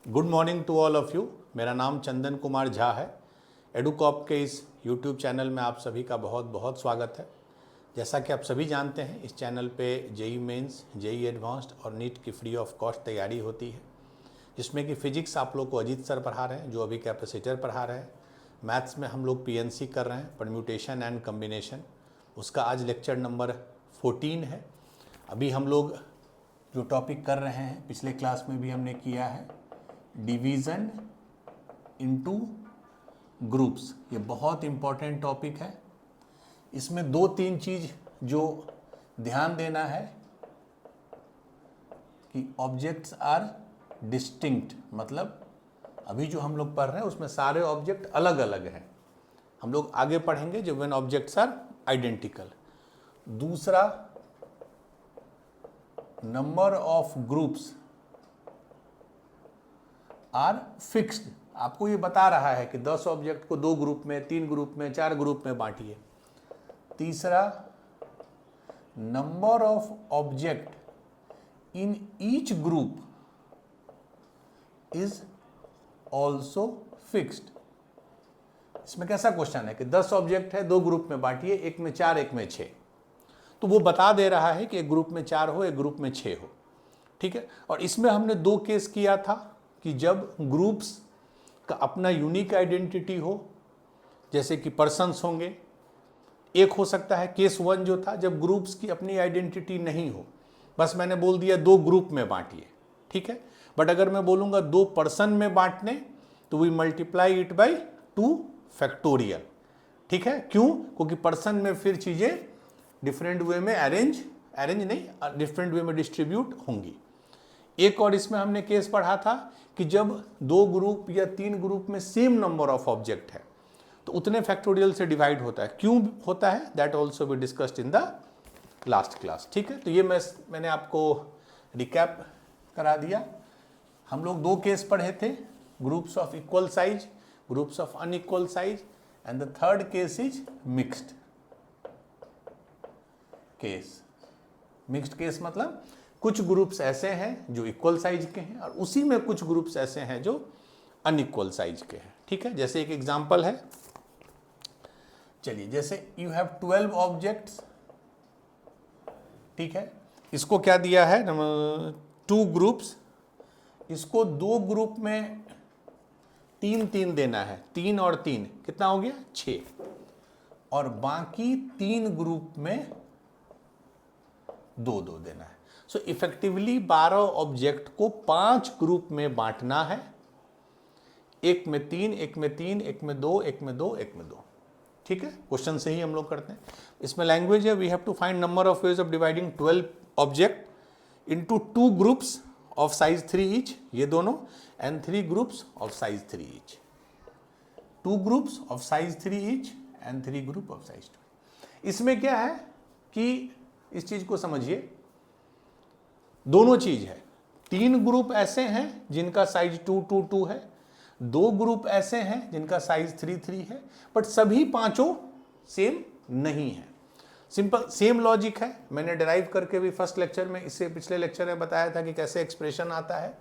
Good morning to all of you. मेरा नाम चंदन कुमार झा है। एडुकॉप के इस यूट्यूब चैनल में आप सभी का बहुत बहुत स्वागत है। जैसा कि आप सभी जानते हैं, इस चैनल पे जेई मेंस, जेई एडवांस्ड और नीट की फ्री ऑफ कॉस्ट तैयारी होती है, जिसमें कि फिजिक्स आप लोग को अजीत सर पढ़ा रहे हैं, जो अभी कैपेसिटर पढ़ा रहे हैं। मैथ्स में हम लोग पीएनसी कर रहे हैं, परम्यूटेशन एंड कम्बिनेशन। उसका आज लेक्चर नंबर 14 है। अभी हम लोग जो टॉपिक कर रहे हैं, पिछले क्लास में भी हमने किया है, डिवीज़न इनटू ग्रुप्स। ये बहुत इम्पॉर्टेंट टॉपिक है। इसमें दो तीन चीज़ जो ध्यान देना है कि ऑब्जेक्ट्स आर डिस्टिंक्ट, मतलब अभी जो हम लोग पढ़ रहे हैं उसमें सारे ऑब्जेक्ट अलग अलग हैं। हम लोग आगे पढ़ेंगे जब व्हेन ऑब्जेक्ट्स आर आइडेंटिकल। दूसरा, number of groups are fixed. आपको ये बता रहा है कि 10 ऑब्जेक्ट को 2 ग्रुप में, 3 ग्रुप में, 4 ग्रुप में बांटिए। तीसरा, number of object in each group is also fixed. इसमें कैसा क्वेश्चन है कि 10 ऑब्जेक्ट है, 2 ग्रुप में बांटिए, एक में 4, एक में 6। तो वो बता दे रहा है कि एक ग्रुप में 4 हो, एक ग्रुप में 6 हो। ठीक है। और इसमें हमने 2 केस किया था कि जब ग्रुप्स का अपना यूनिक आइडेंटिटी हो, जैसे कि पर्सन्स होंगे। एक हो सकता है केस 1 जो था, जब ग्रुप्स की अपनी आइडेंटिटी नहीं हो, बस मैंने बोल दिया 2 ग्रुप में बांटिए। ठीक है। बट अगर मैं बोलूँगा 2 पर्सन में बांटने, तो we multiply it by 2 factorial. ठीक है। क्यों? क्योंकि पर्सन में फिर चीज़ें डिफरेंट वे में डिफरेंट वे में डिस्ट्रीब्यूट होंगी। एक और इसमें हमने केस पढ़ा था कि जब 2 ग्रुप या 3 ग्रुप में सेम नंबर ऑफ ऑब्जेक्ट है, तो उतने फैक्टोरियल से डिवाइड होता है। क्यों होता है, that also be discussed in the last class. ठीक है। तो ये मैंने आपको रिकैप करा दिया। हम लोग 2 केस पढ़े थे, groups of equal size, groups of unequal size, and the third case is mixed case. Mixed case मतलब कुछ ग्रुप्स ऐसे हैं जो इक्वल साइज के हैं और उसी में कुछ ग्रुप्स ऐसे हैं जो अनइक्वल साइज के हैं। ठीक है। जैसे एक एग्जांपल है, चलिए, जैसे यू हैव 12 ऑब्जेक्ट्स। ठीक है। इसको क्या दिया है, 2 ग्रुप्स। इसको 2 ग्रुप में 3-3 देना है। 3 और 3 कितना हो गया, 6। और बाकी 3 ग्रुप में 2-2 देना है। सो इफेक्टिवली 12 ऑब्जेक्ट को 5 ग्रुप में बांटना है। एक में 3, एक में 3, एक में 2, एक में 2, एक में 2। ठीक है। क्वेश्चन से ही हम लोग करते हैं। इसमें लैंग्वेज है, we have to find number of ways of dividing 12 object into 2 groups of size 3 each, ये दोनों, and 3 groups of size 3 each. 2 groups of size 3 each and 3 group of size 2। इसमें क्या है कि इस चीज को समझिए, दोनों चीज है। 3 ग्रुप ऐसे हैं जिनका साइज 2-2-2 है, 2 ग्रुप ऐसे हैं जिनका साइज 3-3 है, बट सभी पांचों सेम नहीं है। सिंपल सेम लॉजिक है। मैंने डिराइव करके भी फर्स्ट लेक्चर में, इससे पिछले लेक्चर में बताया था कि कैसे एक्सप्रेशन आता है।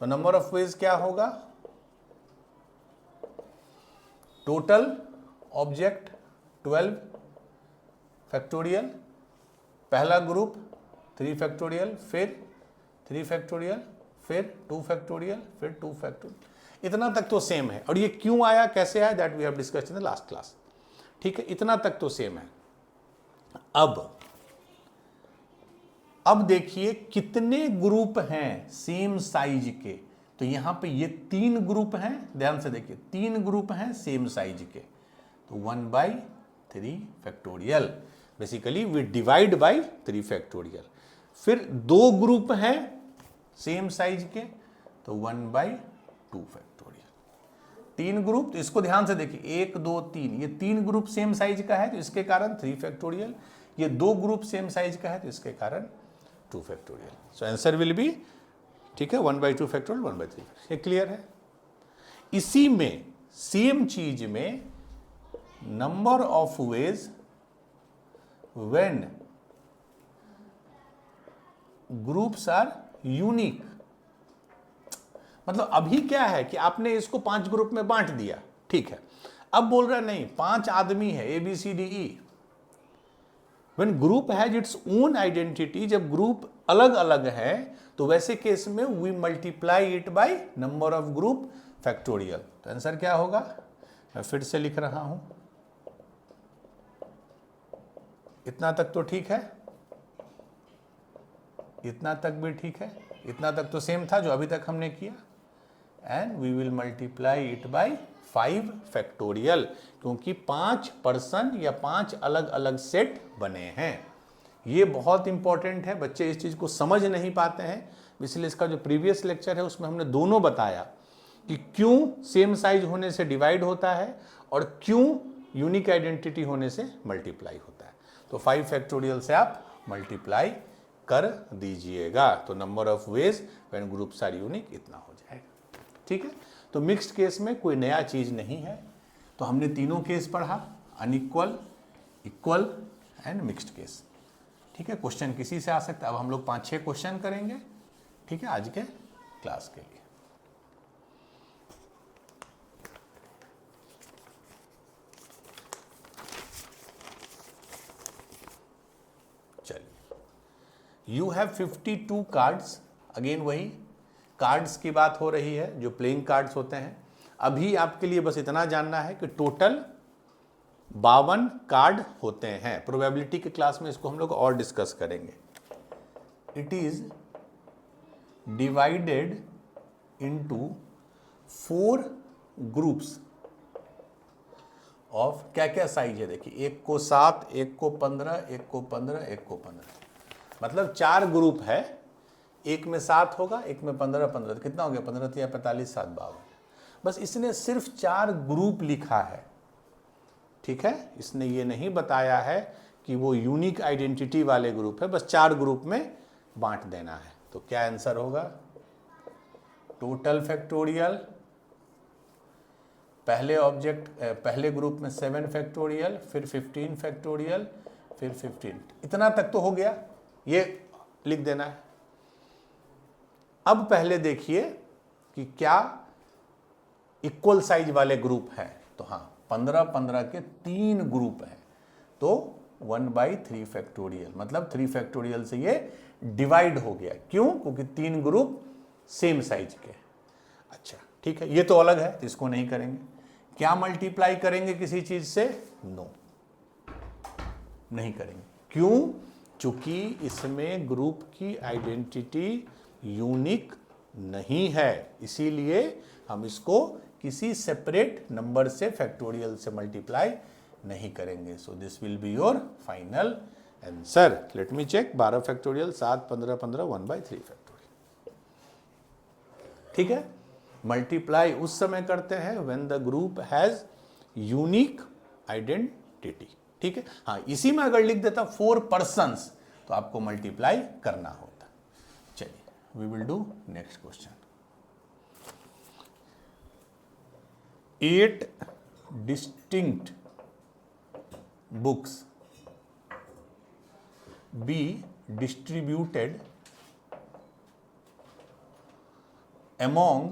तो नंबर ऑफ वेज क्या होगा, टोटल ऑब्जेक्ट 12 फैक्टोरियल, पहला ग्रुप 3 फैक्टोरियल, फिर 3 फैक्टोरियल, फिर 2 फैक्टोरियल, फिर 2 फैक्टोरियल। इतना तक तो सेम है। और ये क्यों आया, कैसे आया, that we have discussed in the last class. ठीक है। इतना तक तो सेम है। अब देखिए कितने ग्रुप हैं सेम साइज के। तो यहां पे ये 3 ग्रुप हैं, ध्यान से देखिए, 3 ग्रुप हैं सेम साइज के। तो 1/3 factorial, basically we divide by 3 factorial. फिर 2 ग्रुप हैं सेम साइज के, तो 1/2 फैक्टोरियल। 3 ग्रुप, तो इसको ध्यान से देखिए, 1 2 3, ये 3 ग्रुप सेम साइज का है तो इसके कारण 3 फैक्टोरियल। ये 2 ग्रुप सेम साइज का है तो इसके कारण 2 factorial. So answer will be, ठीक है, 1/2 फैक्टोरियल, 1/3। ये क्लियर है। इसी में सेम चीज में number of ways when groups are unique, मतलब अभी क्या है कि आपने इसको 5 ग्रुप में बांट दिया, ठीक है। अब बोल रहा नहीं 5 आदमी है ABCDE। When group has its own identity, जब ग्रुप अलग अलग है तो वैसे केस में we multiply it by number of group factorial. तो आंसर क्या होगा, मैं फिर से लिख रहा हूं, इतना तक तो ठीक है, इतना तक भी ठीक है, इतना तक तो सेम था जो अभी तक हमने किया। And we will multiply it by 5 factorial, क्योंकि 5 पर्सन या 5 अलग अलग सेट बने हैं। ये बहुत इंपॉर्टेंट है, बच्चे इस चीज़ को समझ नहीं पाते हैं, इसलिए इसका जो प्रीवियस लेक्चर है उसमें हमने दोनों बताया कि क्यों सेम साइज होने से डिवाइड होता है और क्यों यूनिक आइडेंटिटी होने से मल्टीप्लाई होता है। तो 5 फैक्टोरियल से आप मल्टीप्लाई कर दीजिएगा, तो number of ways when groups are unique इतना हो जाएगा, ठीक है। तो मिक्स्ड केस में कोई नया चीज नहीं है। तो हमने तीनों केस पढ़ा, unequal, equal and mixed case, ठीक है। क्वेश्चन किसी से आ सकता है। अब हम लोग 5-6 क्वेश्चन करेंगे, ठीक है, आज के क्लास के लिए। चलिए, यू हैव 52 कार्ड्स। अगेन वही कार्ड्स की बात हो रही है जो प्लेइंग कार्ड्स होते हैं। अभी आपके लिए बस इतना जानना है कि टोटल 52 कार्ड होते हैं। प्रोबेबिलिटी के क्लास में इसको हम लोग और डिस्कस करेंगे। It is divided into 4 groups of, क्या क्या साइज है देखिए, एक को 7, एक को 15, एक को 15, एक को 15, मतलब 4 ग्रुप है। एक में 7 होगा, एक में 15, 15 कितना हो गया, 15 या 45, 7 52। बस इसने सिर्फ 4 ग्रुप लिखा है, ठीक है। इसने ये नहीं बताया है कि वो यूनिक आइडेंटिटी वाले ग्रुप है, बस 4 ग्रुप में बांट देना है। तो क्या आंसर होगा, टोटल फैक्टोरियल, पहले ऑब्जेक्ट पहले ग्रुप में 7 फैक्टोरियल, फिर 15 फैक्टोरियल, फिर 15, इतना तक तो हो गया, ये लिख देना है। अब पहले देखिए कि क्या इक्वल साइज वाले ग्रुप हैं। तो हाँ, 15-15 के 3 ग्रुप हैं, तो 1/3 फैक्टोरियल, मतलब 3 फैक्टोरियल से ये डिवाइड हो गया। क्यों, क्योंकि 3 ग्रुप सेम साइज के। अच्छा ठीक है, ये तो अलग है, तो इसको नहीं करेंगे। क्या मल्टीप्लाई करेंगे किसी चीज से, नो, नहीं करेंगे। क्यों, चूंकि इसमें ग्रुप की आइडेंटिटी यूनिक नहीं है, इसीलिए हम इसको किसी सेपरेट नंबर से फैक्टोरियल से मल्टीप्लाई नहीं करेंगे। So this will be your final answer. Let me check, 12 factorial, 7, 15, 15, 1/3 factorial, ठीक है। मल्टीप्लाई उस समय करते हैं when the group has unique identity, ठीक है। हाँ, इसी में अगर लिख देता 4 पर्सन्स तो आपको मल्टीप्लाई करना होता। चलिए, we will do next question. 8 distinct books be distributed among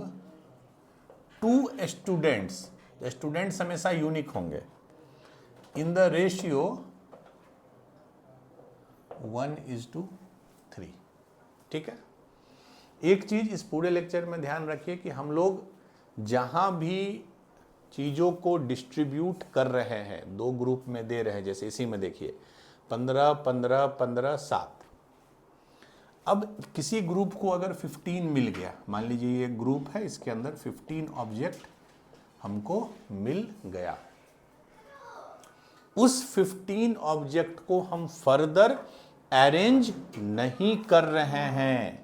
2 students, तो स्टूडेंट्स हमेशा यूनिक होंगे, इन द रेशियो 1:3, ठीक है। एक चीज इस पूरे लेक्चर में ध्यान रखिए कि हम लोग जहां भी चीज़ों को डिस्ट्रीब्यूट कर रहे हैं, 2 ग्रुप में दे रहे हैं, जैसे इसी में देखिए 15, 15, 15, 7। अब किसी ग्रुप को अगर 15 मिल गया, मान लीजिए ये ग्रुप है, इसके अंदर 15 ऑब्जेक्ट हमको मिल गया, उस 15 ऑब्जेक्ट को हम फर्दर अरेंज नहीं कर रहे हैं।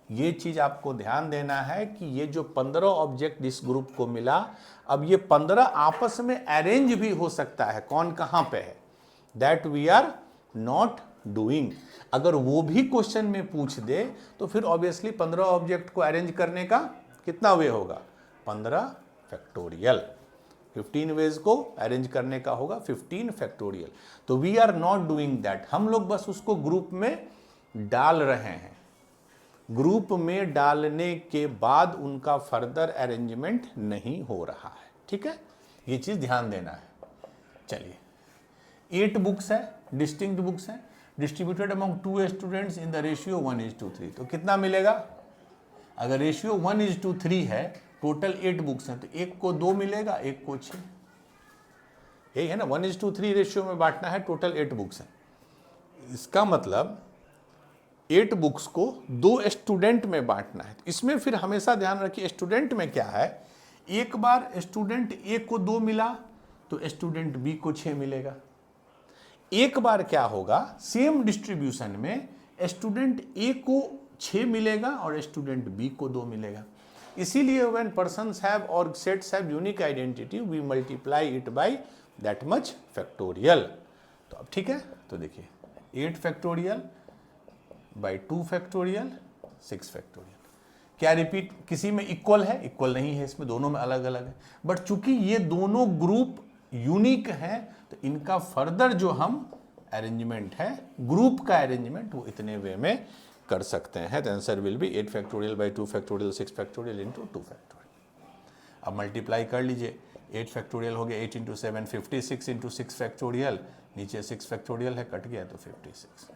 ये चीज आपको ध्यान देना है कि ये जो 15 ऑब्जेक्ट इस ग्रुप को मिला, अब ये 15 आपस में अरेंज भी हो सकता है, कौन कहां पे है, that we are not doing. अगर वो भी क्वेश्चन में पूछ दे तो फिर ऑब्वियसली 15 ऑब्जेक्ट को अरेंज करने का कितना वे होगा, 15 फैक्टोरियल। 15 वेज को अरेंज करने का होगा 15 फैक्टोरियल। तो we are not doing that, हम लोग बस उसको ग्रुप में डाल रहे हैं। ग्रुप में डालने के बाद उनका फर्दर अरेंजमेंट नहीं हो रहा है। ठीक है, ये चीज ध्यान देना है। चलिए, 8 बुक्स है, डिस्टिंक्ट बुक्स हैं, distributed among 2 students in the ratio 1:3। तो कितना मिलेगा? अगर रेशियो 1:3 है, टोटल 8 बुक्स हैं, तो एक को 2 मिलेगा, एक को 6। यही है ना, 1:3 रेशियो में बांटना है, टोटल 8 बुक्स हैं। इसका मतलब 8 बुक्स को 2 स्टूडेंट में बांटना है। इसमें फिर हमेशा ध्यान रखिए, स्टूडेंट में क्या है, एक बार स्टूडेंट ए को 2 मिला तो स्टूडेंट बी को 6 मिलेगा। एक बार क्या होगा, सेम डिस्ट्रीब्यूशन में स्टूडेंट ए को 6 मिलेगा और स्टूडेंट बी को 2 मिलेगा। इसीलिए व्हेन पर्सन्स हैव और sets have unique identity, we multiply it by that much factorial. तो अब ठीक है, तो देखिए 8 फैक्टोरियल बाई 2 फैक्टोरियल 6 फैक्टोरियल। क्या रिपीट किसी में इक्वल है? इक्वल नहीं है, इसमें दोनों में अलग अलग है। बट चूंकि ये दोनों ग्रुप यूनिक हैं, तो इनका फर्दर जो हम अरेंजमेंट है, ग्रुप का अरेंजमेंट, वो इतने वे में कर सकते हैं। The answer will be 8 factorial by 2 factorial 6 factorial into 2 factorial. अब मल्टीप्लाई कर लीजिए, 8 फैक्टोरियल हो गया 8 इंटू 7 56 इंटू 6 फैक्टोरियल, नीचे 6 फैक्टोरियल है, कट गया तो 56।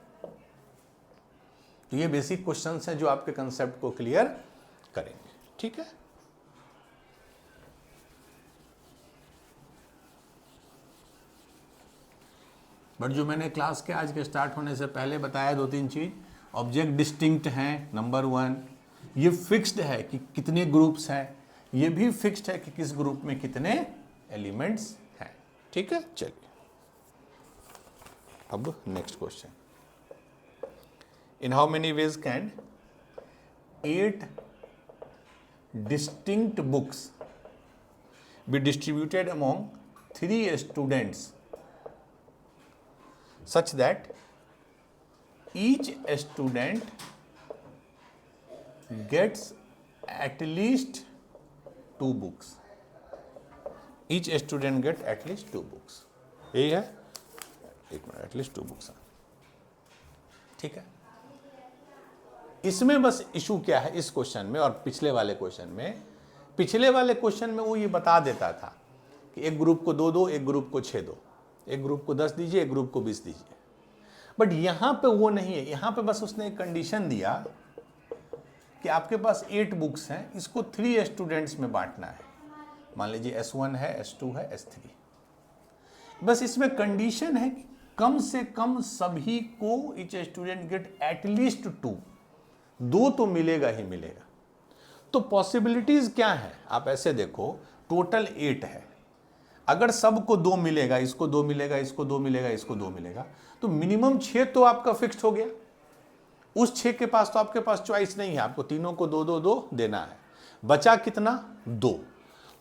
तो ये बेसिक क्वेश्चंस हैं जो आपके कंसेप्ट को क्लियर करेंगे। ठीक है, बट जो मैंने क्लास के आज के स्टार्ट होने से पहले बताया 2-3 चीज, ऑब्जेक्ट डिस्टिंक्ट हैं, नंबर 1, ये फिक्स्ड है कि कितने ग्रुप्स हैं, ये भी फिक्स्ड है कि किस ग्रुप में कितने एलिमेंट्स हैं। ठीक है, चलिए अब next question. In how many ways can 8 distinct books be distributed among 3 students such that each student gets at least 2 books? Each student get at least 2 books. यही है, एक मिनट, at least 2 books। ठीक है, इसमें बस issue क्या है इस क्वेश्चन में और पिछले वाले क्वेश्चन में? पिछले वाले क्वेश्चन में वो ये बता देता था कि एक ग्रुप को 2 दो, एक ग्रुप को 6 दो, एक ग्रुप को 10 दीजिए, एक ग्रुप को 20 दीजिए। बट यहां पे वो नहीं है, यहां पे बस उसने एक कंडीशन दिया कि आपके पास 8 बुक्स हैं, इसको 3 स्टूडेंट्स में बांटना है। मान लीजिए S1 है, S2 है, S3। बस इसमें कंडीशन है कि कम से कम सभी को ईच स्टूडेंट गेट एटलीस्ट 2, 2 तो मिलेगा ही मिलेगा। तो पॉसिबिलिटीज क्या है, आप ऐसे देखो, टोटल 8 है, अगर सबको 2 मिलेगा, इसको 2 मिलेगा, इसको 2 मिलेगा, इसको 2 मिलेगा, तो मिनिमम 6 तो आपका फिक्स्ड हो गया। उस 6 के पास तो आपके पास चॉइस नहीं है, आपको तीनों को 2-2-2 देना है। बचा कितना? 2।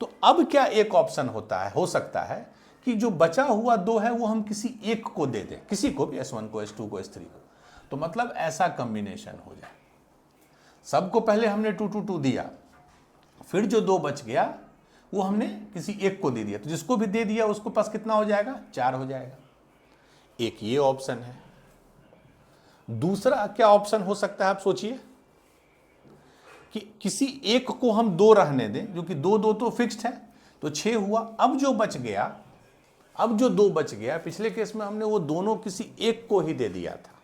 तो अब क्या एक ऑप्शन होता है, हो सकता है कि जो बचा हुआ 2 है वो हम किसी एक को दे दें, किसी को भी, S1 को, S2 को, S3 को। तो मतलब ऐसा कॉम्बिनेशन हो जाए, सबको पहले हमने 2-2-2 दिया, फिर जो 2 बच गया वो हमने किसी एक को दे दिया, तो जिसको भी दे दिया उसको पास कितना हो जाएगा? 4 हो जाएगा। एक ये ऑप्शन है। दूसरा क्या ऑप्शन हो सकता है, आप सोचिए कि किसी एक को हम 2 रहने दें, जो कि 2-2 तो फिक्स्ड है, तो 6 हुआ। अब जो बच गया, अब जो 2 बच गया, पिछले केस में हमने वो दोनों किसी एक को ही दे दिया था,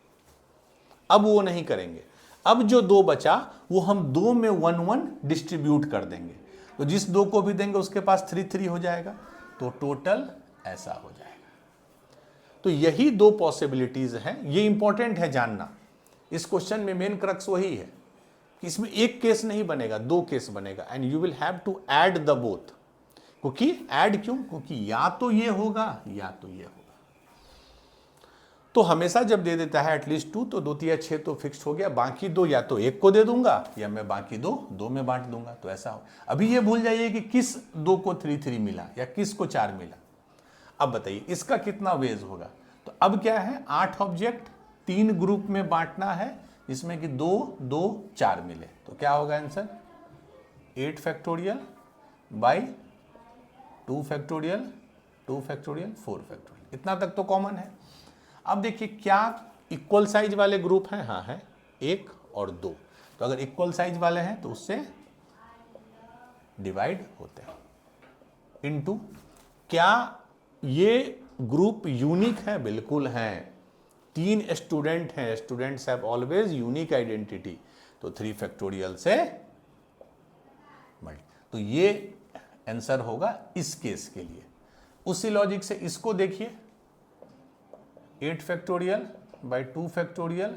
अब वो नहीं करेंगे। अब जो 2 बचा वो हम 2 में 1-1 डिस्ट्रीब्यूट कर देंगे, तो जिस 2 को भी देंगे उसके पास 3-3 हो जाएगा, तो टोटल ऐसा हो जाएगा। तो यही 2 पॉसिबिलिटीज हैं, ये इंपॉर्टेंट है जानना। इस क्वेश्चन में मेन क्रक्स वही है कि इसमें एक केस नहीं बनेगा, 2 केस बनेगा, and you will have to add the both. क्योंकि ऐड क्यों? क्योंकि या तो ये होगा या तो ये होगा। तो हमेशा जब दे देता है एटलीस्ट 2, तो 2 या 6 तो फिक्स्ड हो गया, बाकी 2 या तो एक को दे दूंगा या मैं बाकी 2 में बांट दूंगा, तो ऐसा हो। अभी ये भूल जाइए कि किस 2 को 3-3 मिला या किस को 4 मिला। अब बताइए इसका कितना वेज होगा। तो अब क्या है, 8 ऑब्जेक्ट 3 ग्रुप में बांटना है, जिसमें कि 2-2-4 मिले, तो क्या होगा answer? 8 factorial by 2 factorial 2 factorial 4 factorial. इतना तक तो कॉमन है। अब देखिए क्या इक्वल साइज वाले ग्रुप हैं? हाँ है, 1 और 2। तो अगर इक्वल साइज वाले हैं तो उससे डिवाइड होते हैं। इनटू, क्या ये ग्रुप यूनिक है? बिल्कुल हैं। 3 स्टूडेंट हैं, students have always unique identity, तो 3 फैक्टोरियल से मल्टी। तो ये आंसर होगा इस केस के लिए। उसी लॉजिक से इसको देखिए, 8 factorial by 2 factorial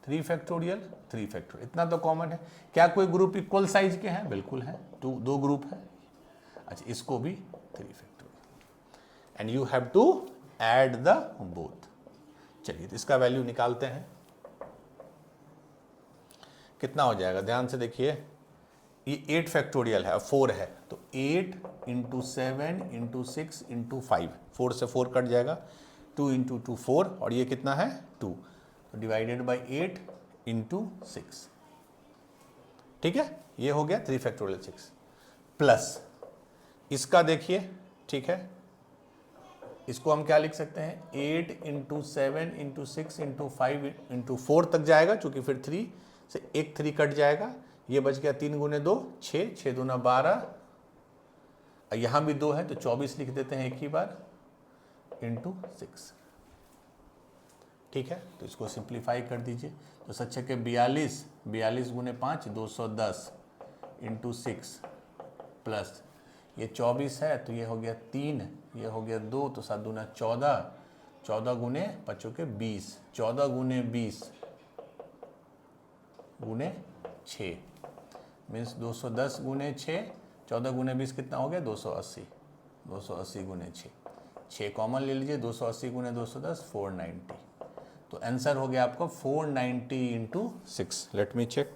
3 factorial 3 factorial, इतना तो कॉमन है। क्या कोई ग्रुप इक्वल साइज के हैं? बिल्कुल है, दो ग्रुप है। अच्छा, इसको भी 3 factorial and you have to add the both. चलिए, तो इसका वैल्यू निकालते हैं। कितना हो जाएगा? ध्यान से देखिए, ये 8 फैक्टोरियल है, 4 है, तो 8 इंटू 7 इंटू 6 इंटू 5, 4 से 4 कट जाएगा, 2 इंटू 2 4, और ये कितना है 2, तो डिवाइडेड बाई 8 इंटू 6। ठीक है, ये हो गया 3 फैक्टोरियल 6 प्लस इसका देखिए, ठीक है, इसको हम क्या लिख सकते हैं? 8 इंटू 7 इंटू 6 इंटू 5 इंटू 4 तक जाएगा, चूंकि फिर 3 से एक 3 कट जाएगा, ये बच गया 3 गुने 2 6, 6 दूना 12, यहाँ भी 2 है तो 24 लिख देते हैं एक ही बार, इंटू 6। ठीक है, तो इसको सिंप्लीफाई कर दीजिए, तो सच है कि 42 गुने 5 210 इंटू 6 प्लस ये 24 है, तो ये हो गया 3, ये हो गया 2, तो 7 दूना 14, 14 गुने 5 के 20, 14 गुने 20 गुने 6 मीन्स 210 गुने 6, 14 गुने 20 कितना हो गया? 280, 280 गुने 6 कॉमन ले लीजिए, 280 गुने 210 490, तो आंसर हो गया आपको 490 इंटू 6। लेट मी चेक,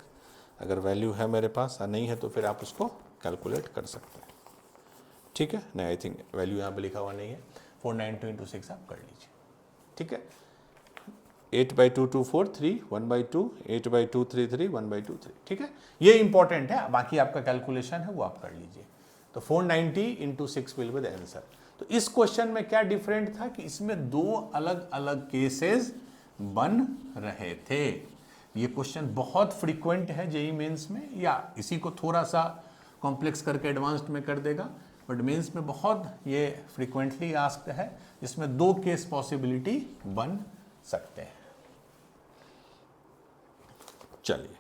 अगर वैल्यू है मेरे पास, नहीं है तो फिर आप उसको कैलकुलेट कर सकते हैं। ठीक है, नहीं, आई थिंक वैल्यू यहाँ पे लिखा हुआ नहीं है, 490 इंटू 6 आप कर लीजिए। ठीक है, 8/2 2 4 3 1/2 8/2 3 3 1/2 3। ठीक है, ये इंपॉर्टेंट है, बाकी आपका कैलकुलेशन है वो आप कर लीजिए। तो 490 into 6 will be the answer. तो इस क्वेश्चन में क्या डिफरेंट था कि इसमें 2 अलग अलग केसेस बन रहे थे। ये क्वेश्चन बहुत फ्रीक्वेंट है जेईई मेंस में, या इसी को थोड़ा सा कॉम्प्लेक्स करके एडवांस्ड में कर देगा, बट मेंस में बहुत ये फ्रीक्वेंटली आस्क्ड है, जिसमें 2 केस पॉसिबिलिटी बन सकते हैं। चलिए,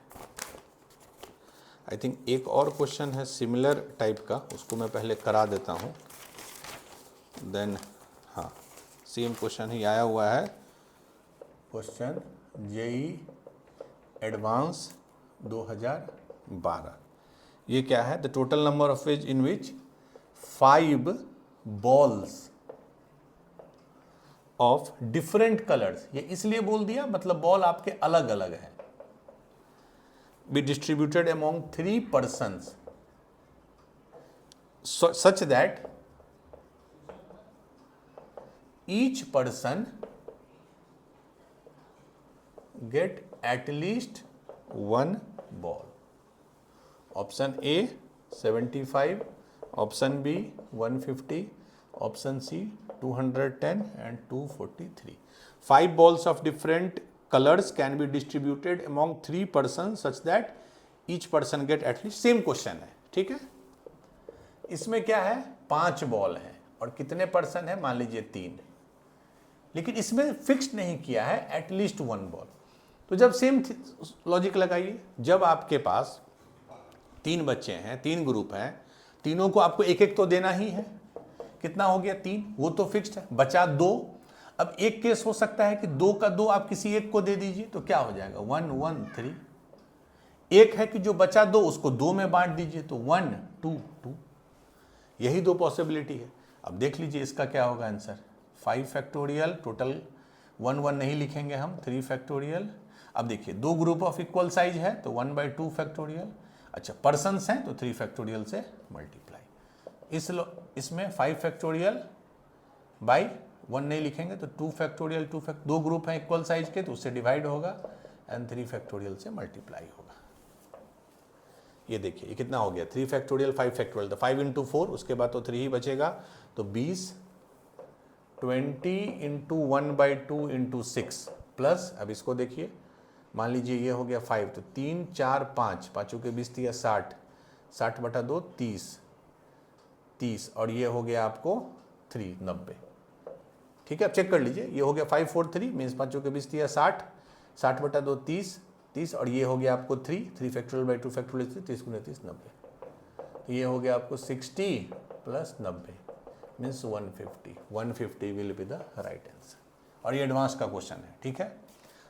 आई थिंक एक और क्वेश्चन है सिमिलर टाइप का, उसको मैं पहले करा देता हूँ, देन हाँ, सेम क्वेश्चन ही आया हुआ है, क्वेश्चन जेईई एडवांस 2012। ये क्या है? The total number of ways in which 5 balls of different colours, ये इसलिए बोल दिया मतलब बॉल आपके अलग अलग हैं, be distributed among 3 persons such that each person get at least 1 ball. Option A 75, option B 150, option C 210 and 243. 5 balls of different colors can be distributed among 3 persons such that each person get at least, same question है। ठीक है, इसमें क्या है? 5 ball हैं और कितने person है? मान लीजिए 3, लेकिन इसमें फिक्स्ड नहीं किया है एटलीस्ट 1 बॉल। तो जब सेम लॉजिक लगाइए, जब आपके पास 3 बच्चे हैं, 3 ग्रुप हैं, तीनों को आपको एक एक तो देना ही है, कितना हो गया 3, वो तो फिक्स्ड है, बचा 2। अब एक केस हो सकता है कि 2 का 2 आप किसी एक को दे दीजिए, तो क्या हो जाएगा 1 1 3। एक है कि जो बचा 2 उसको 2 में बांट दीजिए, तो 1 2 2। यही 2 पॉसिबिलिटी है। अब देख लीजिए इसका क्या होगा आंसर, 5 फैक्टोरियल, टोटल 1 1 नहीं लिखेंगे हम, 3 फैक्टोरियल। अब देखिए 2 ग्रुप ऑफ इक्वल साइज है तो 1/2 फैक्टोरियल। अच्छा, पर्सन्स हैं तो 3 फैक्टोरियल से मल्टीप्लाई। इसमें 5 फैक्टोरियल बाई 1 नहीं लिखेंगे तो 2 फैक्टोरियल 2 ग्रुप हैं इक्वल साइज के, तो उससे डिवाइड होगा एंड 3 फैक्टोरियल से मल्टीप्लाई होगा। ये देखिए ये कितना हो गया, 3 फैक्टोरियल 5 फैक्टोरियल, तो 5 इंटू 4, उसके बाद तो 3 ही बचेगा, तो 20 20 इंटू 1/2 इंटू 6 प्लस, अब इसको देखिए मान लीजिए ये हो गया 5, तो 3 4 5, पाँचों के 20 दिया 60, 60/2 30, और ये हो गया आपको 3 90। ठीक है, अब चेक कर लीजिए, ये हो गया 543 मीन्स पाँचों के 20 दिया 60, 60/2 30, और ये हो गया आपको 3 फैक्टोरियल बाई 2 फैक्टोरियल 30 गुने 30 90। तो ये हो गया आपको 60 + 90 means 150। 150 will be the right answer. और ये एडवांस का क्वेश्चन है। ठीक है,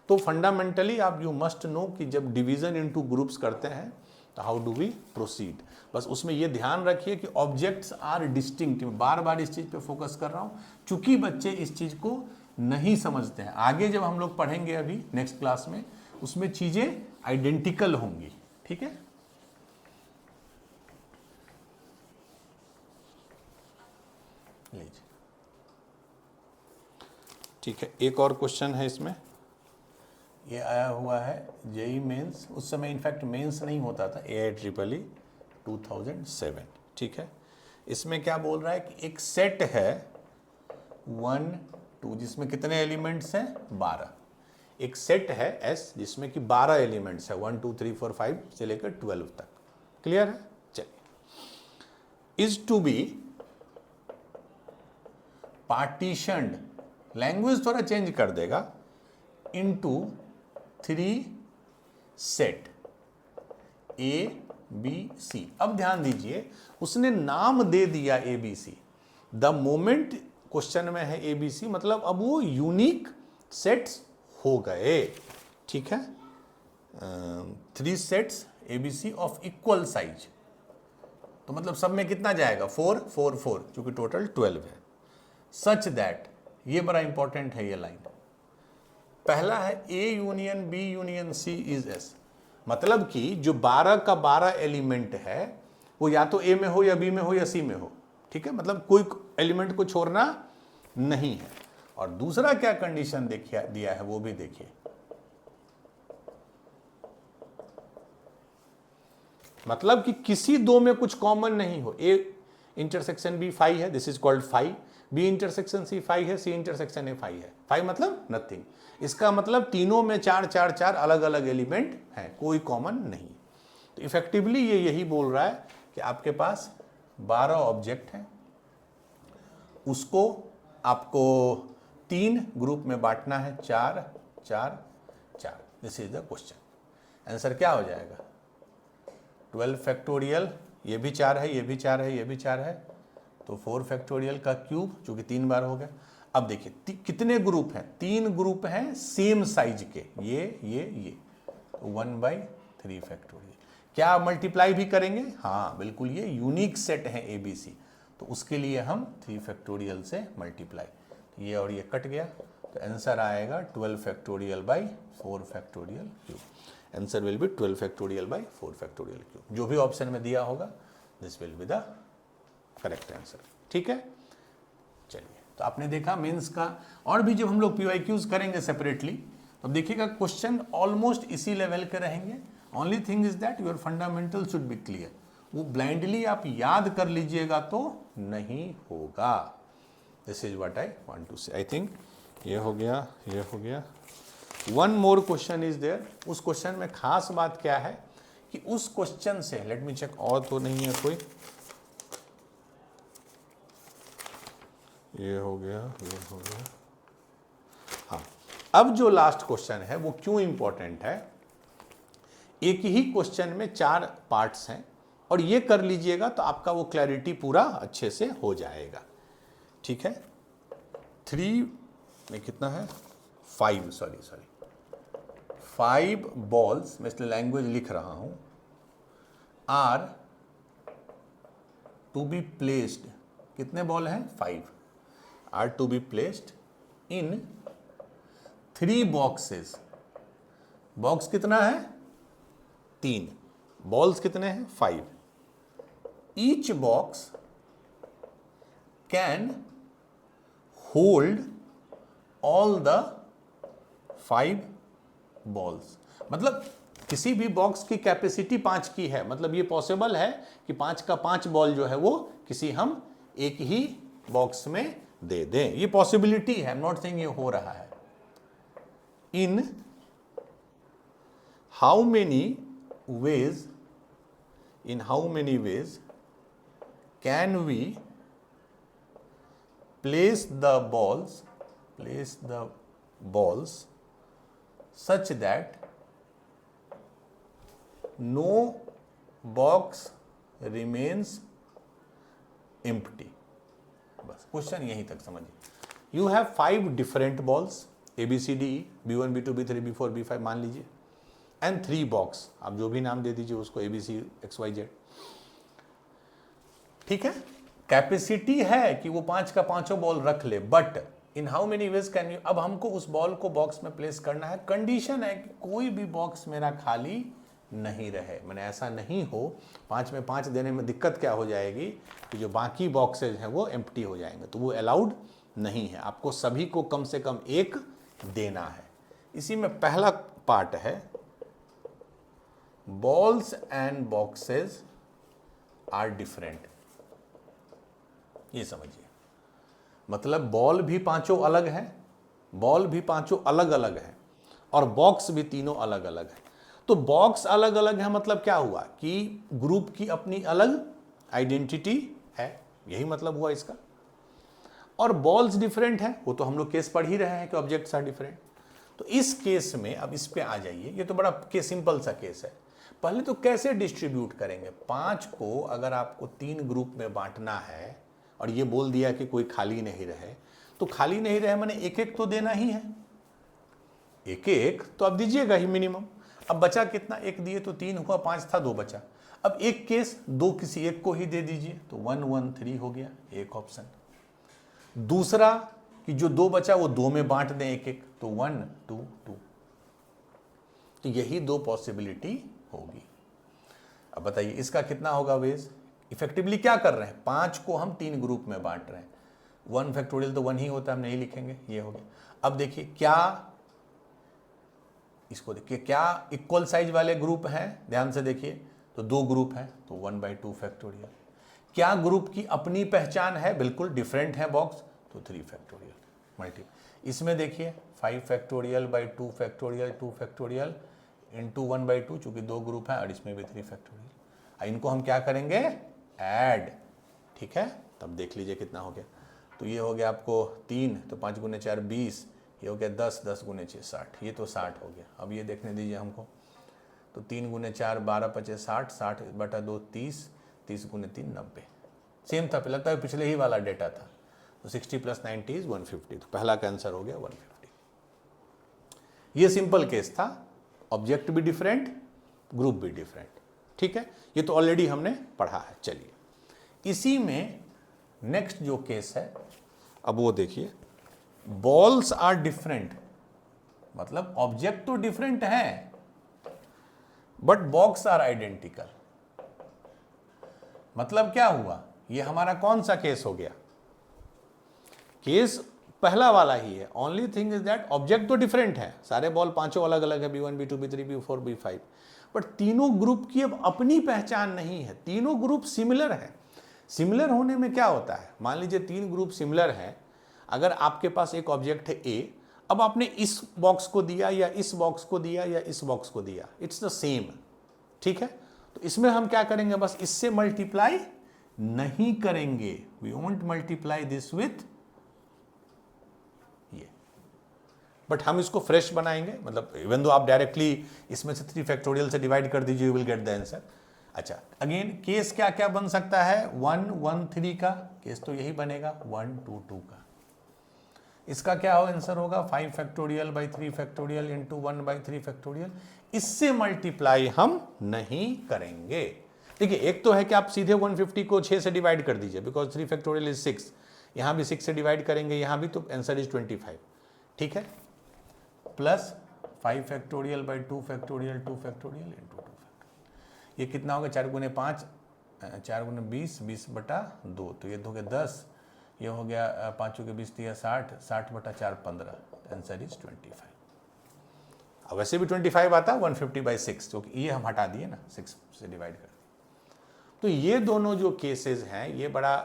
तो फंडामेंटली आप यू मस्ट नो कि जब डिवीजन इनटू ग्रुप्स करते हैं तो हाउ डू वी प्रोसीड। बस उसमें ये ध्यान रखिए कि ऑब्जेक्ट्स आर डिस्टिंक्ट। बार बार इस चीज़ पे फोकस कर रहा हूँ चूंकि बच्चे इस चीज़ को नहीं समझते हैं। आगे जब हम लोग पढ़ेंगे अभी नेक्स्ट क्लास में, उसमें चीज़ें आइडेंटिकल होंगी। ठीक है, लीजिए। ठीक है, एक और क्वेश्चन है इसमें, ये आया हुआ है जेई मेंस। उस समय इनफैक्ट मेंस नहीं होता था, AIEEE 2007। ठीक है, इसमें क्या बोल रहा है कि एक सेट है 1 2 जिसमें कितने एलिमेंट्स हैं 12। एक सेट है S जिसमें कि 12 एलिमेंट्स है 1 2 3 4 5 से लेकर 12 तक। क्लियर है? चलिए, is to be partitioned, language थोड़ा चेंज कर देगा, इनटू 3 सेट ABC। अब ध्यान दीजिए, उसने नाम दे दिया ABC। द मोमेंट क्वेश्चन में है ABC, मतलब अब वो यूनिक सेट्स हो गए। ठीक है, 3 sets ABC of equal size, तो मतलब सब में कितना जाएगा 4 4 4, क्योंकि टोटल 12 है। सच दैट, ये बड़ा इंपॉर्टेंट है ये लाइन, पहला है A union B union C is S, मतलब कि जो 12 का 12 एलिमेंट है वो या तो A में हो या B में हो या C में हो। ठीक है, मतलब कोई एलिमेंट को छोड़ना नहीं है। और दूसरा क्या कंडीशन देखिए दिया है वो भी देखिए, मतलब कि किसी दो में कुछ कॉमन नहीं हो। A इंटरसेक्शन B 5 है, this is called 5, B intersection C 5 है, C इंटरसेक्शन A 5 है। 5 मतलब नथिंग, इसका मतलब तीनों में 4 4 4 अलग अलग एलिमेंट हैं, कोई कॉमन नहीं। तो इफेक्टिवली ये यही बोल रहा है कि आपके पास 12 ऑब्जेक्ट हैं, उसको आपको 3 ग्रुप में बांटना है, 4 4 4। This is the question. Answer क्या हो जाएगा 12 फैक्टोरियल, ये भी 4 है, ये भी 4 है, ये भी 4 है, तो 4 फैक्टोरियल का क्यूब, जो कि 3 बार हो गया। अब देखिए कितने ग्रुप हैं, 3 ग्रुप हैं सेम साइज के, ये, तो 1/3 फैक्टोरियल। क्या मल्टीप्लाई भी करेंगे? हाँ बिल्कुल, ये यूनिक सेट है ABC, तो उसके लिए हम 3 फैक्टोरियल से मल्टीप्लाई, तो ये और ये कट गया, तो आंसर आएगा 12 factorial by 4 factorial cube. Answer will be 12 factorial by 4 factorial cube. जो भी ऑप्शन में दिया होगा this will be the correct answer. ठीक है, चलिए, तो आपने देखा मेंस का। और भी जब हम लोग PYQs करेंगे सेपरेटली, तो देखिएगा क्वेश्चन ऑलमोस्ट इसी लेवल के रहेंगे। Only thing is that your fundamental should be clear. वो ब्लाइंडली आप याद कर लीजिएगा तो नहीं होगा। This is what I want to say. I think ये हो गया, ये हो गया। One more question is there. उस क्वेश्चन में खास बात क्या है कि उस क्वेश्चन से, लेट मी चेक, और तो नहीं है कोई, ये हो गया, ये हो गया। हाँ, अब जो लास्ट क्वेश्चन है वो क्यों इंपॉर्टेंट है, एक ही क्वेश्चन में 4 पार्ट्स हैं, और ये कर लीजिएगा तो आपका वो क्लैरिटी पूरा अच्छे से हो जाएगा। ठीक है, 3 में कितना है 5, सॉरी 5 बॉल्स, मैं इसलिए लैंग्वेज लिख रहा हूं, आर टू बी प्लेस्ड, कितने बॉल हैं 5, are to be placed in 3 boxes. Box कितना है 3, बॉल्स कितने हैं 5। Each box can hold all the 5 balls, मतलब किसी भी बॉक्स की कैपेसिटी 5 की है, मतलब ये पॉसिबल है कि 5 का 5 बॉल जो है वो किसी हम एक ही बॉक्स में दे दें। ये पॉसिबिलिटी है, आई एम नॉट सेइंग ये हो रहा है। In how many ways can we place the balls such that no box remains empty. बस क्वेश्चन यहीं तक समझिए। You have 5 different balls ABCD B1 B2 B3 B4 B5 मान लीजिए एंड 3 बॉक्स, आप जो भी नाम दे दीजिए उसको ABC XYZ, ठीक है। कैपेसिटी है कि वो 5 का 5 बॉल रख ले, but in how many ways can you, अब हमको उस बॉल को बॉक्स में प्लेस करना है। कंडीशन है कि कोई भी बॉक्स मेरा खाली नहीं रहे, मैंने ऐसा नहीं हो 5 में 5 देने में दिक्कत क्या हो जाएगी कि जो बाकी बॉक्सेज हैं वो एम्प्टी हो जाएंगे, तो वो अलाउड नहीं है। आपको सभी को कम से कम 1 देना है। इसी में पहला पार्ट है balls and boxes are different. ये समझिए, मतलब बॉल भी 5 अलग है, बॉल भी 5 अलग अलग है, और बॉक्स भी तीनों अलग अलग है। तो बॉक्स अलग अलग है मतलब क्या हुआ कि ग्रुप की अपनी अलग आइडेंटिटी है, यही मतलब हुआ इसका। और बॉल्स डिफरेंट है, वो तो हम लोग केस पढ़ ही रहे हैं कि ऑब्जेक्ट्स आर डिफरेंट। तो इस केस में अब इस पे आ जाइए, ये तो बड़ा सिंपल सा केस है। पहले तो कैसे डिस्ट्रीब्यूट करेंगे, 5 को अगर आपको 3 ग्रुप में बांटना है और ये बोल दिया कि कोई खाली नहीं रहे, तो खाली नहीं रहे मैंने 1-1 तो देना ही है, 1-1 तो आप दीजिएगा ही मिनिमम। अब बचा कितना, 1 दिए तो 3 हुआ, 5 था 2 बचा। अब एक केस 2 किसी एक को ही दे दीजिए, तो 1 1 3 हो गया एक ऑप्शन। दूसरा कि जो 2 बचा वो 2 में बांट दें 1-1, तो 1 2 2। तो यही 2 पॉसिबिलिटी होगी। अब बताइए इसका कितना होगा वेज। इफेक्टिवली क्या कर रहे हैं, 5 को हम 3 ग्रुप में बांट रहे हैं। 1 फैक्टोरियल तो 1 ही होता है, हम नहीं लिखेंगे, ये हो गया। अब देखिए क्या, इसको देखिए क्या इक्वल साइज वाले ग्रुप हैं, ध्यान से देखिए, तो 2 ग्रुप हैं, तो 1/2 फैक्टोरियल। क्या ग्रुप की अपनी पहचान है, बिल्कुल डिफरेंट है बॉक्स, तो 3 फैक्टोरियल मल्टी। इसमें देखिए 5 factorial by 2 factorial 2 factorial into 1/2, चूंकि 2 ग्रुप है और इसमें भी 3 फैक्टोरियल। इनको हम क्या करेंगे, ऐड, ठीक है। तब देख लीजिए कितना हो गया, तो ये हो गया आपको 3, तो 5 × 4 20, ये हो गया 10, 10 × 6 60, ये तो 60 हो गया। अब ये देखने दीजिए हमको, तो 3 × 4 12 5 60, 60/2 30, 30 × 3 90। सेम था, लगता है पिछले ही वाला डेटा था, तो 60 + 90 = 150, तो पहला का आंसर हो गया 150। ये सिंपल केस था, ऑब्जेक्ट भी डिफरेंट, ग्रुप भी डिफरेंट, ठीक है। ये तो ऑलरेडी हमने पढ़ा है। चलिए इसी में नेक्स्ट जो केस है, अब वो देखिए, बॉल्स आर डिफरेंट, मतलब ऑब्जेक्ट तो डिफरेंट है बट बॉक्स आर आइडेंटिकल। मतलब क्या हुआ, ये हमारा कौन सा केस हो गया, केस पहला वाला ही है। Only thing is that object तो डिफरेंट है, सारे बॉल 5 अलग अलग है, B1 B2 B3 B4 B5, but तीनों ग्रुप की अब अपनी पहचान नहीं है, तीनों ग्रुप सिमिलर है। सिमिलर होने में क्या होता है, मान लीजिए 3 ग्रुप सिमिलर है, अगर आपके पास एक ऑब्जेक्ट है A, अब आपने इस बॉक्स को दिया या इस बॉक्स को दिया या इस बॉक्स को दिया, इट्स द सेम, ठीक है। तो इसमें हम क्या करेंगे, बस इससे मल्टीप्लाई नहीं करेंगे, we won't multiply this with ये, बट हम इसको फ्रेश बनाएंगे, मतलब इवन दो आप डायरेक्टली इसमें से 3 फैक्टोरियल से डिवाइड कर दीजिए, you will get the answer. अच्छा, अगेन केस क्या क्या बन सकता है, 1 1 3 का केस तो यही बनेगा, 1 2 2 का। इसका क्या हो आंसर होगा, 5 factorial by 3 factorial into 1/3 factorial. इससे मल्टीप्लाई हम नहीं करेंगे। देखिए एक तो है कि आप सीधे 150 को 6 से डिवाइड कर दीजिए, बिकॉज 3 फैक्टोरियल इज 6, यहां भी 6 से डिवाइड करेंगे, यहां भी, तो आंसर इज 25, ठीक है। Plus 5 factorial by 2 factorial 2 factorial into 2 factorial. ये कितना होगा, 4 × 5 4 × 20 20/2, तो ये हो गया 10, ये हो गया 5 × 20 = 60, 60/4 15, आंसर इज 25। अब वैसे भी 25 आता 150/6, तो ये हम हटा दिए ना, 6 से डिवाइड कर। तो ये दोनों जो केसेस हैं ये बड़ा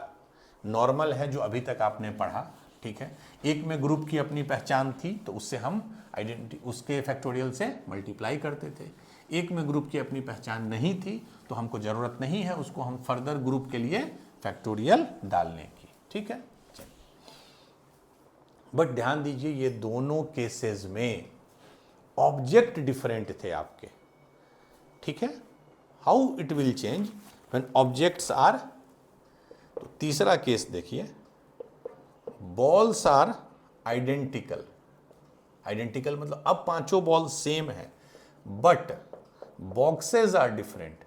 नॉर्मल है जो अभी तक आपने पढ़ा, ठीक है। एक में ग्रुप की अपनी पहचान थी, तो उससे हम आइडेंटिटी उसके फैक्टोरियल से मल्टीप्लाई करते थे। एक में ग्रुप की अपनी पहचान नहीं थी तो हमको ज़रूरत नहीं है उसको हम फर्दर ग्रुप के लिए फैक्टोरियल डालने की, ठीक है। बट ध्यान दीजिए ये दोनों केसेस में ऑब्जेक्ट डिफरेंट थे आपके, ठीक है। How it will change when objects are, तो तीसरा केस देखिए, बॉल्स आर आइडेंटिकल। आइडेंटिकल मतलब अब पांचों बॉल सेम है बट बॉक्सेज आर डिफरेंट,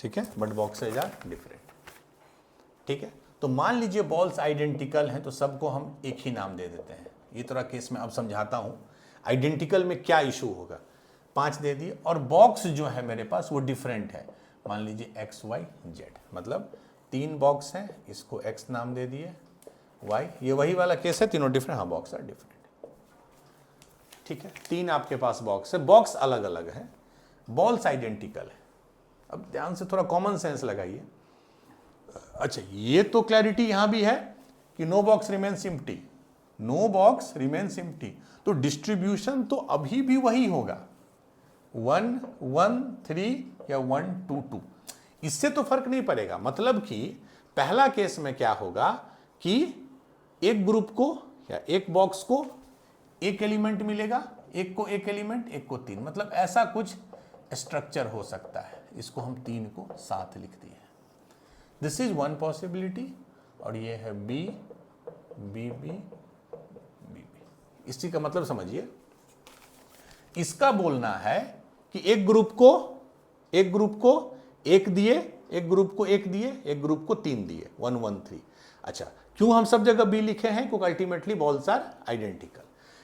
ठीक है, बट बॉक्सेज आर डिफरेंट, ठीक है। तो मान लीजिए बॉल्स आइडेंटिकल हैं तो सबको हम एक ही नाम दे देते हैं। ये तरह केस में अब समझाता हूं आइडेंटिकल में क्या इशू होगा। 5 दे दिए और बॉक्स जो है मेरे पास वो डिफरेंट है, मान लीजिए एक्स वाई जेड, मतलब 3 बॉक्स हैं, इसको एक्स नाम दे दिए, वाई, ये वही वाला केस है, तीनों डिफरेंट, हाँ बॉक्स आर डिफरेंट, ठीक है। 3 आपके पास बॉक्स है, बॉक्स अलग अलग है, बॉल्स आइडेंटिकल है। अब ध्यान से थोड़ा कॉमन सेंस लगाइए। अच्छा ये तो क्लैरिटी यहां भी है कि no box remains empty, no box remains empty, तो डिस्ट्रीब्यूशन तो अभी भी वही होगा 1 1 3 या 1 2 2, इससे तो फर्क नहीं पड़ेगा। मतलब कि पहला केस में क्या होगा कि एक ग्रुप को या एक बॉक्स को एक एलिमेंट मिलेगा, एक को एक एलिमेंट, एक को 3, मतलब ऐसा कुछ स्ट्रक्चर हो सकता है। इसको हम 3 को साथ लिख दिए। दिस इज वन पॉसिबिलिटी और ये है B B B B B. इसी का मतलब समझिए, इसका बोलना है कि एक ग्रुप को एक दिए, एक ग्रुप को एक दिए, एक ग्रुप को 3 दिए, 1 1 3। अच्छा क्यों हम सब जगह बी लिखे हैं, क्योंकि अल्टीमेटली बॉल्स आर आइडेंटिकल।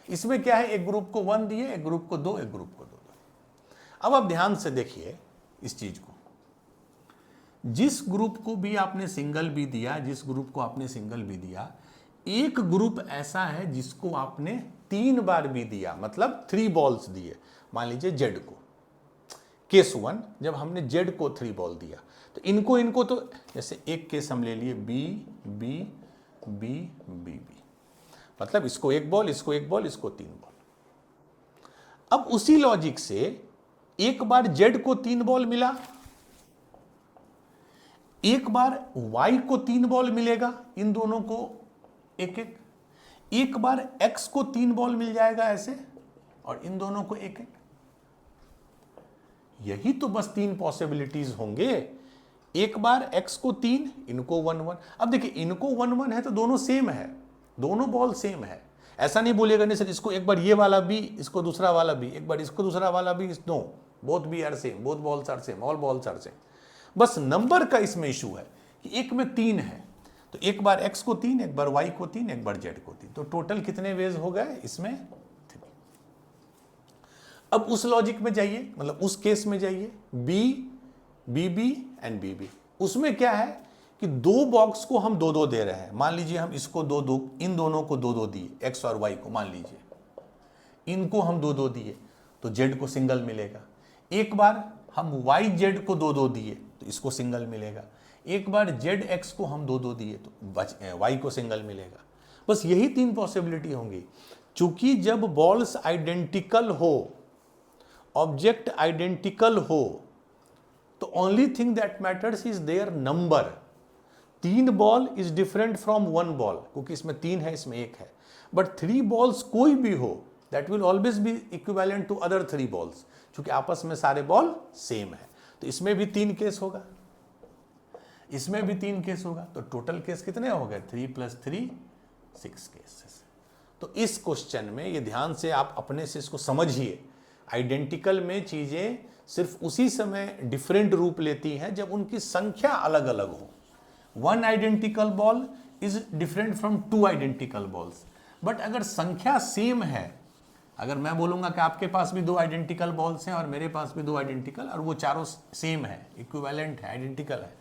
इसमें क्या है, एक ग्रुप को 1 दिए, एक ग्रुप को 2, एक ग्रुप को 2। अब आप ध्यान से देखिए इस चीज को, जिस ग्रुप को भी आपने सिंगल बी दिया, जिस ग्रुप को आपने सिंगल बी दिया, एक ग्रुप ऐसा है जिसको आपने 3 बार बी दिया, मतलब 3 बॉल्स दिए। मान लीजिए जेड को, केस 1 जब हमने जेड को 3 बॉल दिया, तो इनको तो जैसे एक केस हम ले लिए B B B B B, मतलब इसको एक बॉल, इसको एक बॉल, इसको 3 बॉल। अब उसी लॉजिक से एक बार जेड को 3 बॉल मिला, एक बार y को 3 बॉल मिलेगा, इन दोनों को एक एक, एक बार x को 3 बॉल मिल जाएगा ऐसे, और इन दोनों को एक एक। यही तो बस 3 पॉसिबिलिटीज होंगे। एक बार x को 3, इनको 1 1। अब देखिए इनको 1 1 है तो दोनों सेम है, दोनों बॉल सेम है। ऐसा नहीं बोलेगा नहीं सर इसको एक बार ये वाला भी, इसको दूसरा वाला भी, एक बार इसको दूसरा वाला भी, no, both B are same, both balls are same, all balls are same. बस नंबर का इसमें इशू है कि एक में 3 है, तो एक बार x को 3, एक बार y को 3, एक बार z को 3, तो टोटल कितने वेज हो गए इसमें 3। अब उस लॉजिक में जाइए, मतलब उस केस में जाइए, b b b and b b। उसमें क्या है कि 2 बॉक्स को हम 2 2 दे रहे हैं। मान लीजिए हम इसको 2 2, इन दोनों को 2 2 दिए, x और y को, मान लीजिए इनको हम 2 2 दिए तो z को सिंगल मिलेगा। एक बार हम y z को 2 2 दिए तो इसको सिंगल मिलेगा। एक बार जेड एक्स को हम 2 2 दिए तो y को सिंगल मिलेगा। बस यही 3 पॉसिबिलिटी होंगी। चूंकि जब बॉल्स आइडेंटिकल हो, ऑब्जेक्ट आइडेंटिकल हो, तो only thing that matters is their number. 3 ball is different from 1 ball, क्योंकि इसमें 3 है, इसमें 1 है। बट 3 बॉल्स कोई भी हो, that will always be equivalent to other 3 balls, क्योंकि आपस में सारे बॉल सेम है। तो इसमें भी 3 केस होगा, इसमें भी 3 केस होगा, तो टोटल केस कितने हो गए, 3 + 3 6 केसेस। तो इस क्वेश्चन में ये ध्यान से आप अपने से इसको समझिए, आइडेंटिकल में चीजें सिर्फ उसी समय डिफरेंट रूप लेती हैं जब उनकी संख्या अलग अलग हो। 1 identical ball is different from 2 identical balls. But अगर संख्या सेम है, अगर मैं बोलूंगा कि आपके पास भी 2 आइडेंटिकल बॉल्स हैं और मेरे पास भी 2 आइडेंटिकल, और वो चारों सेम है, इक्विवेलेंट है, आइडेंटिकल है,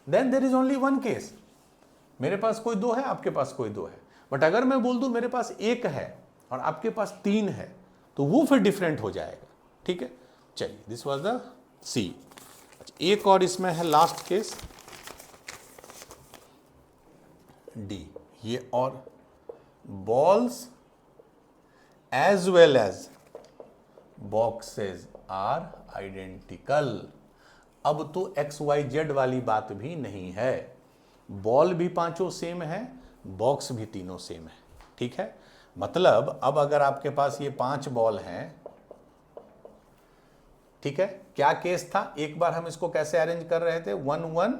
then there is only 1 case. मेरे पास कोई 2 है, आपके पास कोई 2 है। बट अगर मैं बोल दूं मेरे पास 1 है और आपके पास 3 है, तो वो फिर डिफरेंट हो जाएगा। ठीक है, चलिए, दिस वाज द सी। एक और इसमें है लास्ट केस डी, ये और balls as well as boxes are identical. अब तो एक्स वाई जेड वाली बात भी नहीं है, बॉल भी पांचों सेम है, बॉक्स भी तीनों सेम है। ठीक है, मतलब अब अगर आपके पास ये 5 बॉल हैं, ठीक है, क्या केस था, एक बार हम इसको कैसे अरेंज कर रहे थे, 1 1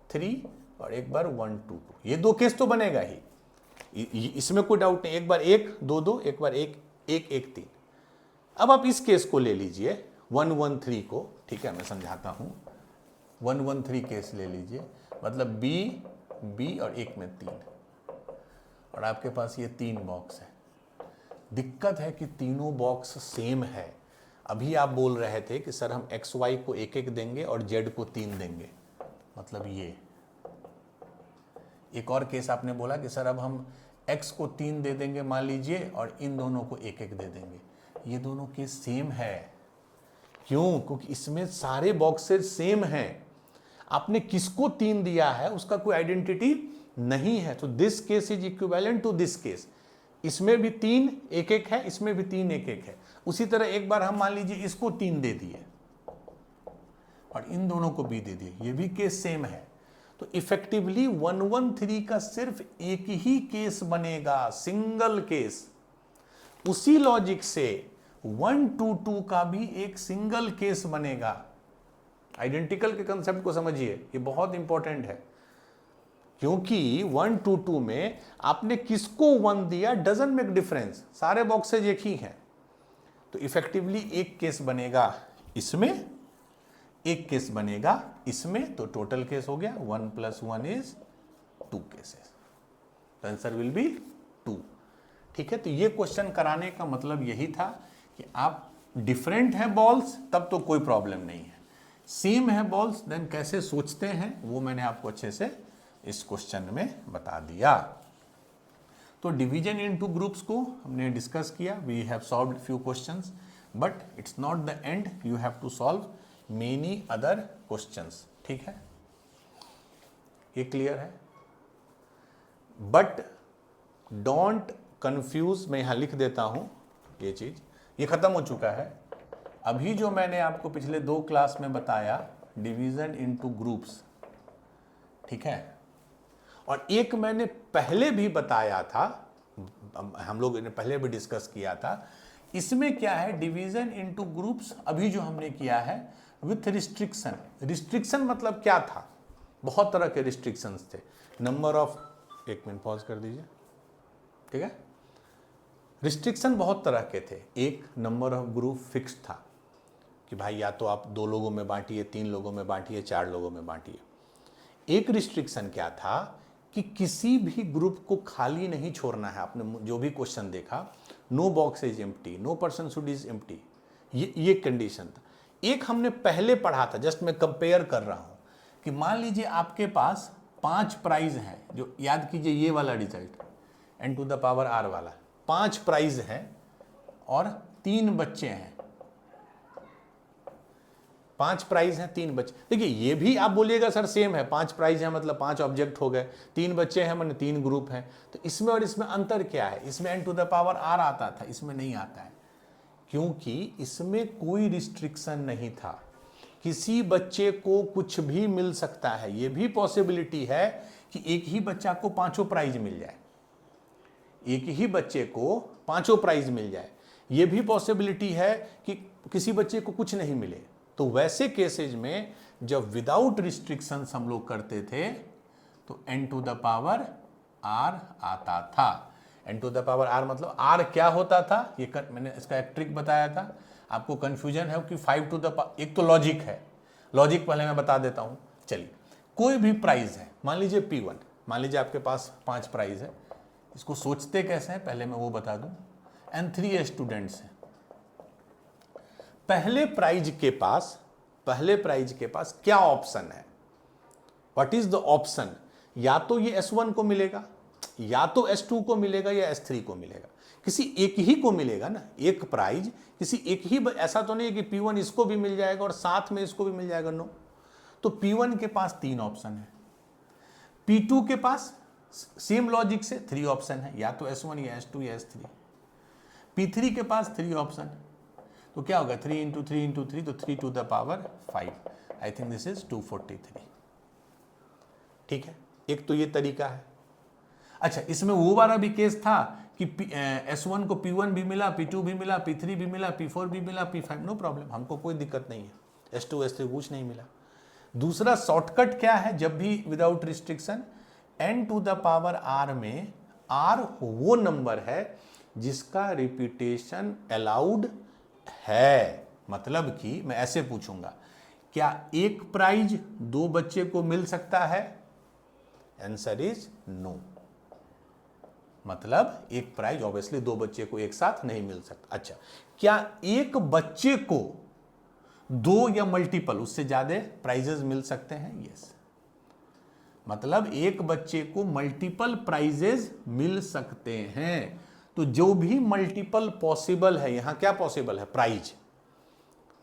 3 और एक बार 1 2 2, ये 2 केस तो बनेगा ही, इसमें कोई डाउट नहीं। एक बार 1 2 2, एक बार 1 1 1 3। अब आप इस केस को ले लीजिए 1 1 3 को, ठीक है, मैं समझाता हूं। 1 1 3 केस ले लीजिए, मतलब बी बी और एक में 3, और आपके पास ये 3 बॉक्स है। दिक्कत है कि तीनों बॉक्स सेम है। अभी आप बोल रहे थे कि सर हम एक्स वाई को 1 1 देंगे और जेड को 3 देंगे, मतलब ये एक और केस आपने बोला कि सर अब हम x को 3 दे देंगे मान लीजिए, और इन दोनों को 1 1 दे देंगे। ये दोनों केस सेम है। क्यों? क्योंकि इसमें सारे बॉक्सेस सेम हैं। आपने किसको 3 दिया है उसका कोई आइडेंटिटी नहीं है, तो this case is equivalent to this case. इसमें भी 3 1 1 है, इसमें भी 3 1 1 है। उसी तरह एक बार हम मान लीजिए इसको 3 दे दिए और इन दोनों को भी दे दिए, ये भी केस सेम है। तो इफेक्टिवली 1 1 3 का सिर्फ एक ही केस बनेगा, सिंगल केस। उसी लॉजिक से 1 2 2 का भी एक सिंगल केस बनेगा। आइडेंटिकल के कंसेप्ट को समझिए, ये बहुत इंपॉर्टेंट है, क्योंकि 1 2 2 में आपने किसको 1 दिया डजंट मेक डिफरेंस, सारे बॉक्सेज एक ही हैं। तो इफेक्टिवली एक केस बनेगा इसमें, एक केस बनेगा इसमें, तो टोटल केस हो गया 1 + 1 is 2 cases. Answer will be 2। ठीक है, तो ये क्वेश्चन कराने का मतलब यही था कि आप डिफरेंट है बॉल्स तब तो कोई प्रॉब्लम नहीं है, सेम है बॉल्स देन कैसे सोचते हैं वो मैंने आपको अच्छे से इस क्वेश्चन में बता दिया। तो डिवीजन इनटू ग्रुप्स को हमने डिस्कस किया, we have solved few questions, but it's not the end, you have to solve many other questions. ठीक है, ये क्लियर है? बट डोंट कंफ्यूज, मैं यहां लिख देता हूं ये चीज, ये खत्म हो चुका है। अभी जो मैंने आपको पिछले 2 क्लास में बताया डिवीजन इनटू ग्रुप्स, ठीक है, और एक मैंने पहले भी बताया था, हम लोग ने पहले भी डिस्कस किया था। इसमें क्या है, डिवीजन इनटू ग्रुप्स अभी जो हमने किया है विथ रिस्ट्रिक्शन। रिस्ट्रिक्शन मतलब क्या था, बहुत तरह के रिस्ट्रिक्शंस थे। नंबर ऑफ, एक मिनट पॉज कर दीजिए, ठीक है। रिस्ट्रिक्शन बहुत तरह के थे। एक, नंबर ऑफ ग्रुप फिक्स था कि भाई या तो आप 2 लोगों में बांटिए, 3 लोगों में बांटिए, 4 लोगों में बांटिए। एक रिस्ट्रिक्शन क्या था कि किसी भी ग्रुप को खाली नहीं छोड़ना है। आपने जो भी क्वेश्चन देखा, no box is empty, no person should is empty, ये कंडीशन था। एक हमने पहले पढ़ा था, जस्ट मैं कंपेयर कर रहा हूं कि मान लीजिए आपके पास 5 प्राइज हैं, जो याद कीजिए ये वाला रिजल्ट n⁻r वाला, 5 प्राइज हैं और 3 बच्चे हैं। 5 प्राइज हैं, 3 बच्चे। देखिए ये भी आप बोलिएगा सर सेम है, 5 प्राइज है मतलब 5 ऑब्जेक्ट हो गए, 3 बच्चे हैं मतलब 3 ग्रुप हैं। तो इसमें और इसमें अंतर क्या है? इसमें n⁻r आता था, इसमें नहीं आता है, क्योंकि इसमें कोई रिस्ट्रिक्शन नहीं था। किसी बच्चे को कुछ भी मिल सकता है। ये भी पॉसिबिलिटी है कि एक ही बच्चा को 5 प्राइज मिल जाए, एक ही बच्चे को 5 प्राइज मिल जाए। ये भी पॉसिबिलिटी है कि किसी बच्चे को कुछ नहीं मिले। तो वैसे केसेज में जब विदाउट रिस्ट्रिक्शंस हम लोग करते थे तो n⁻r आता था। n⁻r मतलब r क्या होता था, ये मैंने इसका एक ट्रिक बताया था। आपको कंफ्यूजन है कि 5 एक तो लॉजिक है, लॉजिक पहले मैं बता देता हूं। चलिए, कोई भी प्राइज है, मान लीजिए P1, मान लीजिए आपके पास 5 प्राइज है। इसको सोचते कैसे हैं पहले मैं वो बता दूं। n3 स्टूडेंट्स हैं। पहले प्राइज के पास क्या ऑप्शन है? What is the option? या तो ये S1 को मिलेगा, या तो S2 को मिलेगा, या S3 को मिलेगा। किसी एक ही को मिलेगा ना, एक प्राइज किसी एक ही। ऐसा तो नहीं है कि P1 इसको भी मिल जाएगा और साथ में इसको भी मिल जाएगा, नो। तो P1 के पास 3 ऑप्शन है, P2 के पास सेम लॉजिक से 3 ऑप्शन है, या तो S1 या S2 या S3। P3 के पास 3 ऑप्शन। तो क्या होगा 3 इंटू 3 इंटू 3, तो 3 to the power 5। I think this is 243। ठीक है, एक तो ये तरीका है। अच्छा, इसमें वो वाला भी केस था कि S1 को P1 भी मिला, P2 भी मिला, P3 भी मिला, P4 भी मिला, P5, नो प्रॉब्लम, हमको कोई दिक्कत नहीं है। S2 S3 कुछ नहीं मिला। दूसरा शॉर्टकट क्या है, जब भी without restriction, n to the power r में r वो नंबर है जिसका रिपीटेशन अलाउड है। मतलब कि मैं ऐसे पूछूंगा, क्या एक प्राइज दो बच्चे को मिल सकता है? Answer is no. मतलब एक प्राइज ऑब्वियसली दो बच्चे को एक साथ नहीं मिल सकता। अच्छा, क्या एक बच्चे को दो या मल्टीपल उससे ज्यादा प्राइजेस मिल सकते हैं? यस। मतलब एक बच्चे को मल्टीपल प्राइजेस मिल सकते हैं। तो जो भी मल्टीपल पॉसिबल है, यहां क्या पॉसिबल है? प्राइज।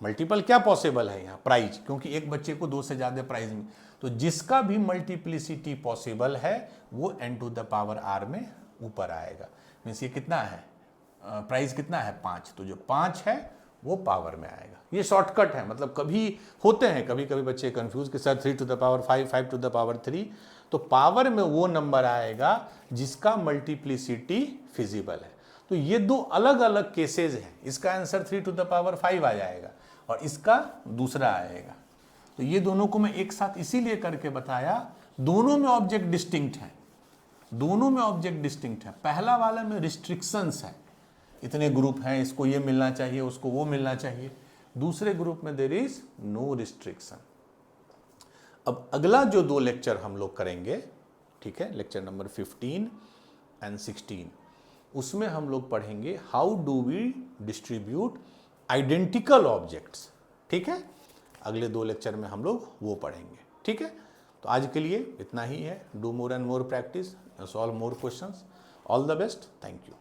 मल्टीपल क्या पॉसिबल है? यहां प्राइज, क्योंकि एक बच्चे को दो से ज्यादा प्राइज में, तो जिसका भी मल्टीप्लिसिटी पॉसिबल है वो n to the power r में ऊपर आएगा। मीन्स ये कितना है, प्राइस कितना है? 5। तो जो 5 है वो पावर में आएगा। ये शॉर्टकट है। मतलब कभी होते हैं, कभी कभी बच्चे कंफ्यूज कि sir 3 to the power 5, 5 to the power 3, तो पावर में वो नंबर आएगा जिसका मल्टीप्लिसिटी फिजिबल है। तो ये दो अलग अलग केसेस हैं। इसका आंसर 3 टू द पावर 5 आ जाएगा और इसका दूसरा आएगा। तो ये दोनों को मैं एक साथ इसीलिए करके बताया, दोनों में ऑब्जेक्ट डिस्टिंक्ट है, दोनों में ऑब्जेक्ट डिस्टिंक्ट है। पहला वाला में रिस्ट्रिक्शंस है, इतने ग्रुप हैं, इसको ये मिलना चाहिए, उसको वो मिलना चाहिए। दूसरे ग्रुप में देयर इज नो रिस्ट्रिक्शन। अब अगला जो दो लेक्चर हम लोग करेंगे, ठीक है, लेक्चर नंबर 15 एंड 16, उसमें हम लोग पढ़ेंगे how do we distribute identical objects. ठीक है, अगले दो लेक्चर में हम लोग वो पढ़ेंगे। ठीक है, तो आज के लिए इतना ही है। Do more and more practice, solve more questions. All the best, thank you.